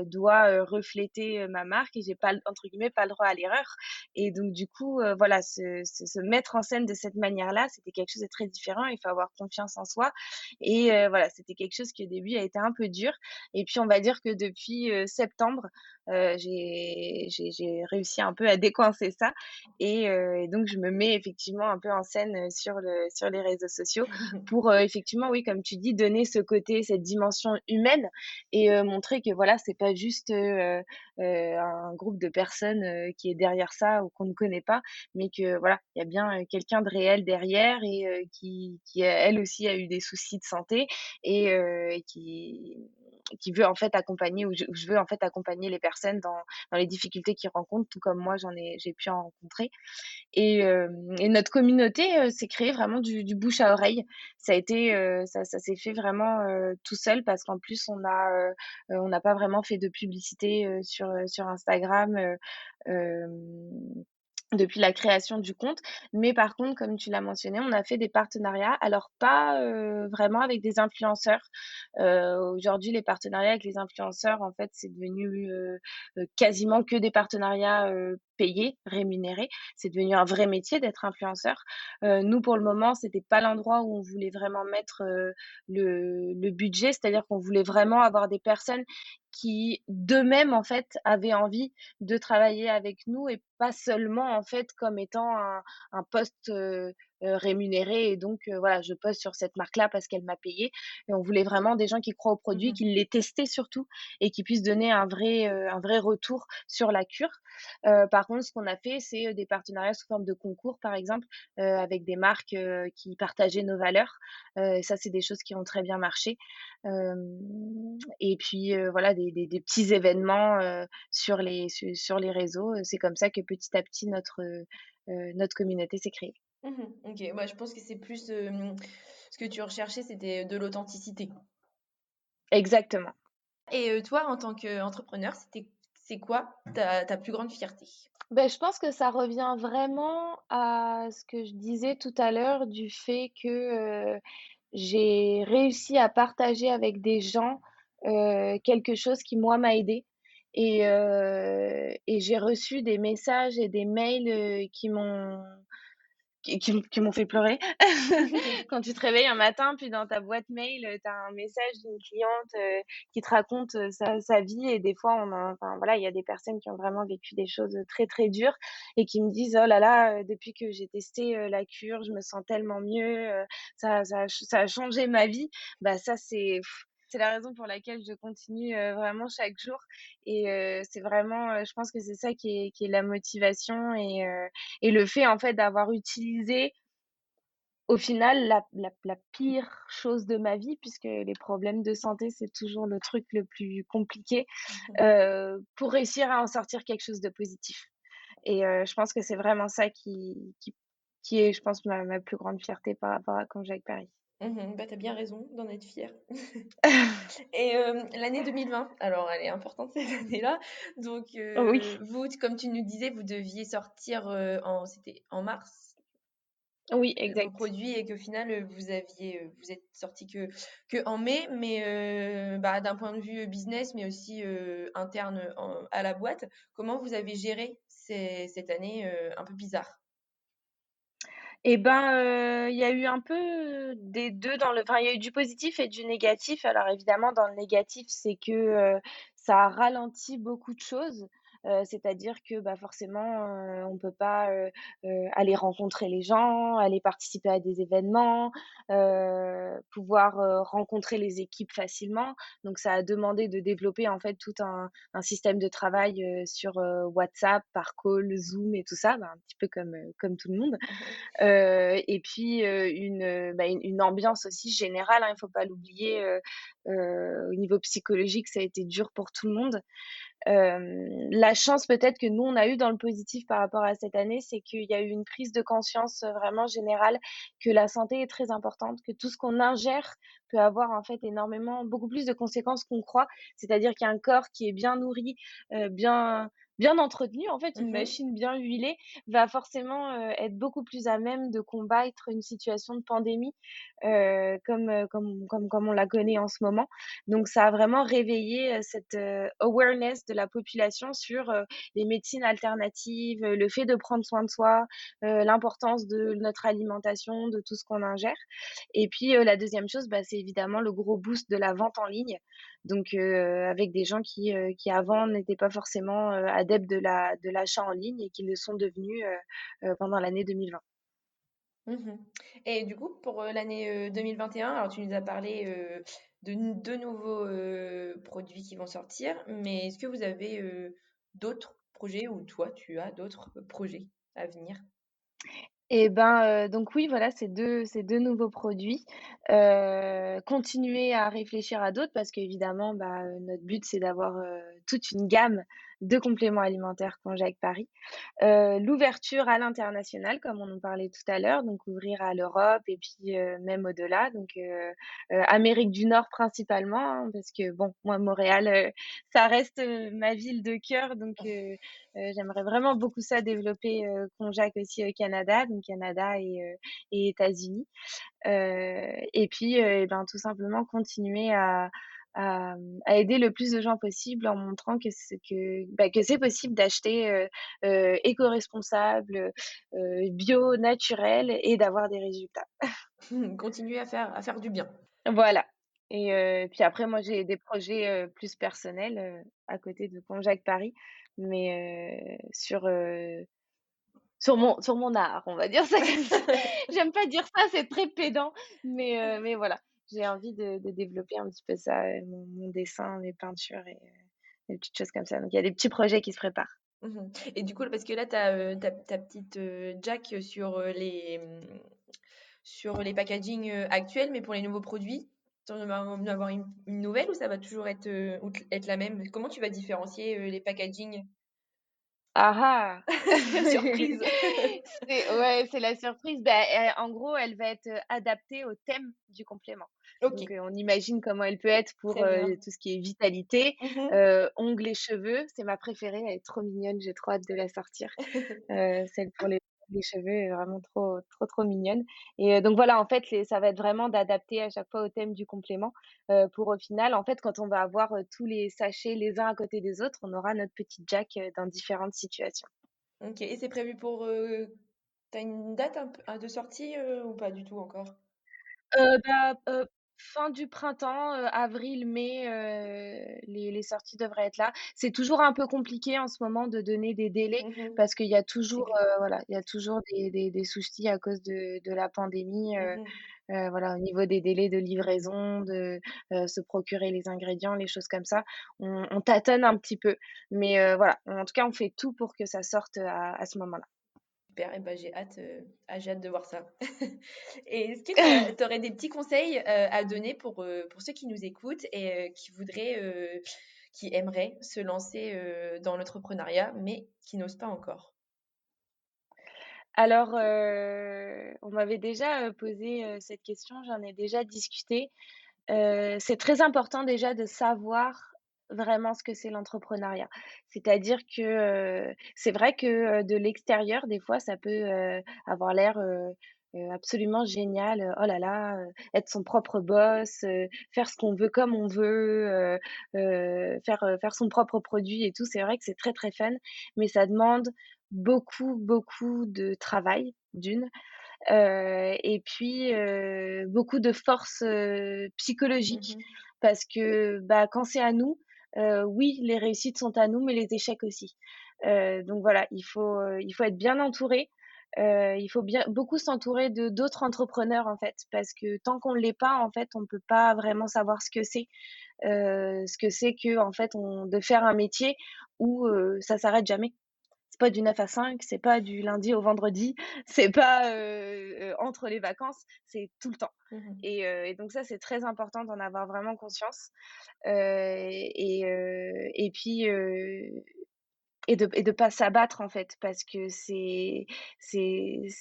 doit, refléter, ma marque et j'ai pas l entre guillemets «pas le droit à l'erreur» et donc du coup, voilà, se mettre en scène de cette manière-là, c'était quelque chose de très différent. Il faut avoir confiance en soi et voilà, c'était quelque chose qui au début a été un peu dur et puis on va dire que depuis, septembre, j'ai réussi un peu à décoincer ça et donc je me mets effectivement un peu en scène, sur les réseaux sociaux pour, effectivement, oui, comme tu dis, donner ce côté, cette dimension humaine et montrer que voilà, c'est pas juste, un groupe de personnes, qui est derrière ça ou qu'on ne connaît pas, mais que voilà, il y a bien, quelqu'un de réel derrière et qui elle aussi a eu des soucis de santé et qui veut en fait accompagner ou je veux en fait accompagner les personnes dans les difficultés qu'ils rencontrent, tout comme moi j'ai pu en rencontrer et notre communauté, s'est créée vraiment du bouche à oreille. Ça a été, ça s'est fait vraiment, tout seul parce qu'en plus on n'a pas vraiment fait de publicité, sur Instagram, hem depuis la création du compte. Mais par contre, comme tu l'as mentionné, on a fait des partenariats. Alors pas, vraiment avec des influenceurs. Aujourd'hui, les partenariats avec les influenceurs, en fait, c'est devenu, quasiment que des partenariats, payés, rémunérés. C'est devenu un vrai métier d'être influenceur. Nous, pour le moment, c'était pas l'endroit où on voulait vraiment mettre, le budget. C'est-à-dire qu'on voulait vraiment avoir des personnes qui, d'eux-mêmes, en fait, avaient envie de travailler avec nous et pas seulement, en fait, comme étant un poste, rémunéré et donc voilà, je poste sur cette marque-là parce qu'elle m'a payé et on voulait vraiment des gens qui croient au produit, Mmh. qui l'aient testé surtout et qui puissent donner un vrai retour sur la cure. Par contre, ce qu'on a fait, c'est, des partenariats sous forme de concours, par exemple, avec des marques, qui partageaient nos valeurs. Ça, c'est des choses qui ont très bien marché. Et puis, voilà, des petits événements, sur les réseaux. C'est comme ça que petit à petit notre communauté s'est créée. Mmh. OK. Ouais, je pense que c'est plus, ce que tu recherchais, c'était de l'authenticité. Exactement. Et toi, en tant qu'entrepreneur, c'est quoi ta plus grande fierté? Ben je pense que ça revient vraiment à ce que je disais tout à l'heure du fait que, j'ai réussi à partager avec des gens, quelque chose qui moi m'a aidée et j'ai reçu des messages et des mails, qui m'ont fait pleurer. Quand tu te réveilles un matin, puis dans ta boîte mail, tu as un message d'une cliente, qui te raconte, sa vie et des fois enfin voilà, il y a des personnes qui ont vraiment vécu des choses, très, très dures et qui me disent: «Oh là là, depuis que j'ai testé, la cure, je me sens tellement mieux, ça a changé ma vie». Bah, ça, c'est la raison pour laquelle je continue, vraiment chaque jour et c'est vraiment, je pense que c'est ça qui est la motivation et le fait, en fait, d'avoir utilisé, au final, la pire chose de ma vie, puisque les problèmes de santé, c'est toujours le truc le plus compliqué, pour réussir à en sortir quelque chose de positif et je pense que c'est vraiment ça qui est, je pense, ma plus grande fierté par rapport à Conjac Paris. Bah, tu bien raison d'en être fière. Et l'année 2020, alors elle est importante cette année-là. Donc Oui, vous, comme tu nous disais, vous deviez sortir, c'était en mars, oui, vos exact. produits et qu'au final, vous êtes sortis que en mai. Mais bah, d'un point de vue business, mais aussi interne à la boîte, comment vous avez géré cette année un peu bizarre? Et ben, il y a eu un peu des 2 il y a eu du positif et du négatif. Alors évidemment, dans le négatif, c'est que, ça a ralenti beaucoup de choses, c'est-à-dire que, bah, forcément, on peut pas, aller rencontrer les gens, aller participer à des événements, pouvoir, rencontrer les équipes facilement. Donc ça a demandé de développer, en fait, tout un système de travail, sur, WhatsApp, par call, Zoom et tout ça, bah, un petit peu comme tout le monde. Et puis, une ambiance aussi générale, hein, il faut pas l'oublier, au niveau psychologique, ça a été dur pour tout le monde. La chance peut-être que nous, on a eu dans le positif par rapport à cette année, c'est qu'il y a eu une prise de conscience, vraiment générale que la santé est très importante, que tout ce qu'on ingère peut avoir en fait énormément beaucoup plus de conséquences qu'on croit. C'est-à-dire qu'un corps qui est bien nourri, bien entretenu, en fait, une Mmh. machine bien huilée, va forcément, être beaucoup plus à même de combattre une situation de pandémie, comme on la connaît en ce moment. Donc ça a vraiment réveillé, cette, awareness de la population sur, les médecines alternatives, le fait de prendre soin de soi, l'importance de notre alimentation, de tout ce qu'on ingère et puis, la deuxième chose, bah, c'est évidemment le gros boost de la vente en ligne. Donc, avec des gens qui avant n'étaient pas forcément, adeptes de l'achat en ligne et qui le sont devenus, pendant l'année 2020. Mmh. Et du coup, pour, l'année, 2021, alors tu nous as parlé, de 2 nouveaux, produits qui vont sortir, mais est-ce que vous avez, d'autres projets ou toi, tu as d'autres, projets à venir? Et ben, donc oui, voilà, ces deux nouveaux produits. Continuer à réfléchir à d'autres parce qu'évidemment, bah, notre but, c'est d'avoir, toute une gamme de compléments alimentaires Conjac Paris. L'ouverture à l'international, comme on en parlait tout à l'heure, donc ouvrir à l'Europe et puis, même au-delà, donc Amérique du Nord principalement, hein, parce que bon, moi Montréal, ça reste, ma ville de cœur, donc j'aimerais vraiment beaucoup ça développer, Conjac aussi au Canada, donc Canada et États-Unis. Et puis, et ben, tout simplement continuer à aider le plus de gens possible en montrant que c'est possible d'acheter, éco-responsable, bio, naturel et d'avoir des résultats. Continuer à faire du bien. Voilà et puis après moi j'ai des projets, plus personnels, à côté de Conjac Paris, mais sur mon art, on va dire ça comme ça. J'aime pas dire ça, c'est très pédant, mais voilà. J'ai envie de développer un petit peu ça, mon dessin, mes peintures et des petites choses comme ça. Donc il y a des petits projets qui se préparent. Mmh. Et du coup, parce que là, tu as, ta petite, jack sur les packaging, actuels, mais pour les nouveaux produits, tu vas en avoir une nouvelle ou ça va toujours être la même? Comment tu vas différencier, les packaging? Ah ah! Surprise! Ouais, c'est la surprise. Bah, en gros, elle va être, adaptée au thème du complément. Donc, OK, on imagine comment elle peut être pour, très bien. tout ce qui est vitalité, Mmh. ongles et cheveux. C'est ma préférée, elle est trop mignonne, j'ai trop hâte de la sortir. Celle pour les cheveux est vraiment trop, trop, trop mignonne et donc voilà, en fait, ça va être vraiment d'adapter à chaque fois au thème du complément, pour au final, en fait, quand on va avoir, tous les sachets les uns à côté des autres, on aura notre petite Jack, dans différentes situations. OK, et c'est prévu pour, T'as une date de sortie ou pas du tout encore? Bah, fin du printemps, avril, mai, les sorties devraient être là. C'est toujours un peu compliqué en ce moment de donner des délais Mhm. parce qu'il y a C'est toujours, clair. voilà, il y a toujours des soucis à cause de la pandémie, Mhm. voilà, au niveau des délais de livraison, de, se procurer les ingrédients, les choses comme ça. On tâtonne un petit peu, mais voilà, en tout cas, on fait tout pour que ça sorte à ce moment-là. Super, et ben, j'ai hâte de voir ça. Et est-ce que tu aurais des petits conseils à donner pour ceux qui nous écoutent et qui aimeraient se lancer dans l'entrepreneuriat, mais qui n'osent pas encore? Alors, on m'avait déjà, posé, cette question, j'en ai déjà discuté. C'est très important déjà de savoir vraiment ce que c'est l'entrepreneuriat. C'est-à-dire que, c'est vrai que, de l'extérieur, des fois, ça peut, avoir l'air, absolument génial, oh là là, être son propre boss, faire ce qu'on veut comme on veut, faire son propre produit et tout. C'est vrai que c'est très, très fun, mais ça demande beaucoup, beaucoup de travail, d'une. Et puis, beaucoup de force, psychologique Mhm. parce que, bah, quand c'est à nous, oui, les réussites sont à nous, mais les échecs aussi. Donc voilà, il faut être bien entouré, il faut bien beaucoup s'entourer de d'autres entrepreneurs, en fait, parce que tant qu'on ne l'est pas, en fait, on ne peut pas vraiment savoir ce que c'est que en fait, on de faire un métier où, ça s'arrête jamais. C'est pas du 9 à 5, c'est pas du lundi au vendredi, c'est pas, entre les vacances, c'est tout le temps. Mhm. Et donc ça, c'est très important d'en avoir vraiment conscience, et puis, et de pas s'abattre, en fait, parce que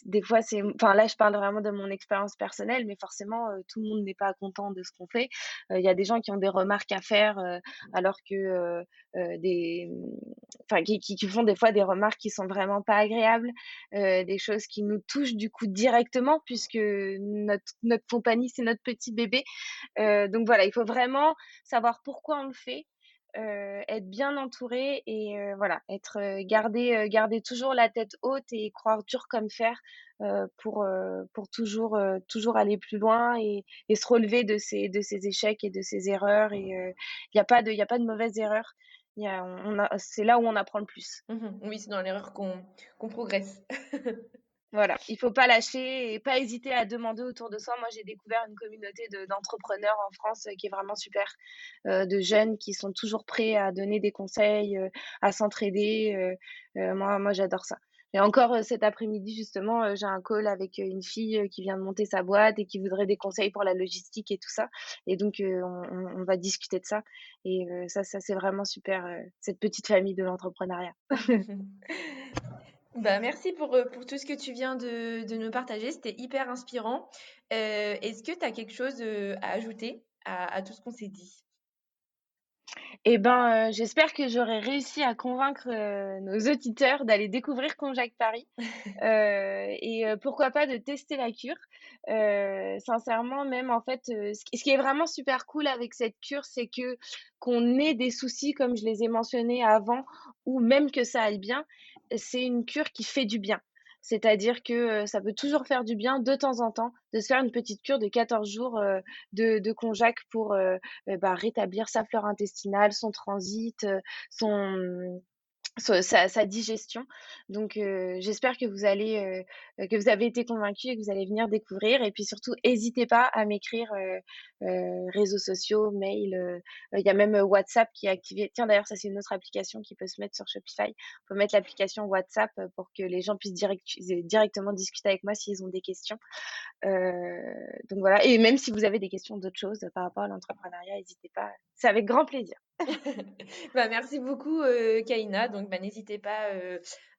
des fois, c'est enfin, là, je parle vraiment de mon expérience personnelle, mais forcément, tout le monde n'est pas content de ce qu'on fait. Il y a des gens qui ont des remarques à faire, alors que, enfin, qui font des fois des remarques qui sont vraiment pas agréables, des choses qui nous touchent, du coup, directement puisque notre compagnie, c'est notre petit bébé. Donc voilà, il faut vraiment savoir pourquoi on le fait, être bien entouré et voilà, garder toujours la tête haute et croire dur comme fer, pour toujours, toujours aller plus loin et se relever de ces échecs et de ces erreurs il y a pas de mauvaises erreurs. Il y a on a C'est là où on apprend le plus. Mhm. Oui, c'est dans l'erreur qu'on progresse. Voilà, il faut pas lâcher et pas hésiter à demander autour de soi. Moi, j'ai découvert une communauté d'entrepreneurs en France, qui est vraiment super, de jeunes qui sont toujours prêts à donner des conseils, à s'entraider. Moi, j'adore ça. Et encore, cet après-midi, justement, j'ai un call avec, une fille, qui vient de monter sa boîte et qui voudrait des conseils pour la logistique et tout ça. Et donc, on va discuter de ça. Et ça, c'est vraiment super, cette petite famille de l'entrepreneuriat. Bah, merci pour tout ce que tu viens de nous partager. C'était hyper inspirant. Est-ce que tu as quelque chose à ajouter à tout ce qu'on s'est dit? Eh ben, j'espère que j'aurai réussi à convaincre, nos auditeurs d'aller découvrir Conjac Paris, pourquoi pas de tester la cure. Sincèrement, même en fait, ce qui est vraiment super cool avec cette cure, c'est que qu'on ait des soucis comme je les ai mentionnés avant ou même que ça aille bien, c'est une cure qui fait du bien. C'est-à-dire que, ça peut toujours faire du bien de temps en temps de se faire une petite cure de 14 jours, de Conjac pour, bah, rétablir sa flore intestinale, son transit, son sa digestion. Donc j'espère que vous avez été convaincus et que vous allez venir découvrir et puis surtout hésitez pas à m'écrire, réseaux sociaux, mail, il y a même, WhatsApp qui est activé. Tiens d'ailleurs ça c'est une autre application qui peut se mettre sur Shopify. On peut mettre l'application WhatsApp, pour que les gens puissent directement discuter avec moi s'ils ont des questions. Donc voilà et même si vous avez des questions d'autres choses, par rapport à l'entrepreneuriat, hésitez pas, c'est avec grand plaisir. Bah, merci beaucoup, Kaina. Donc, bah, n'hésitez pas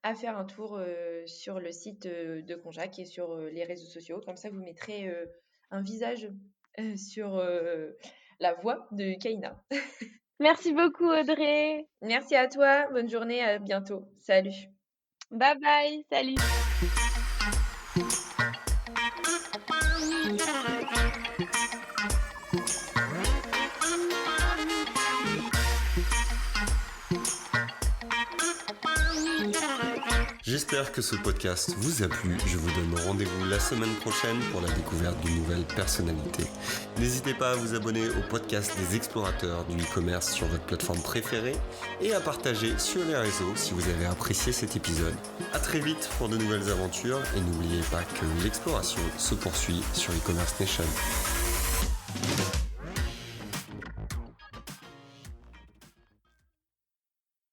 à faire un tour sur le site de Conjac et sur les réseaux sociaux. Comme ça, vous mettrez un visage sur la voix de Kaina. Merci beaucoup Audrey. Merci à toi. Bonne journée. À bientôt. Salut. Bye bye, salut. J'espère J'espère que ce podcast vous a plu. Je vous donne rendez-vous la semaine prochaine pour la découverte d'une nouvelle personnalité. N'hésitez pas à vous abonner au podcast des explorateurs du e-commerce sur votre plateforme préférée et à partager sur les réseaux si vous avez apprécié cet épisode. À très vite pour de nouvelles aventures et n'oubliez pas que l'exploration se poursuit sur e-commerce Nation.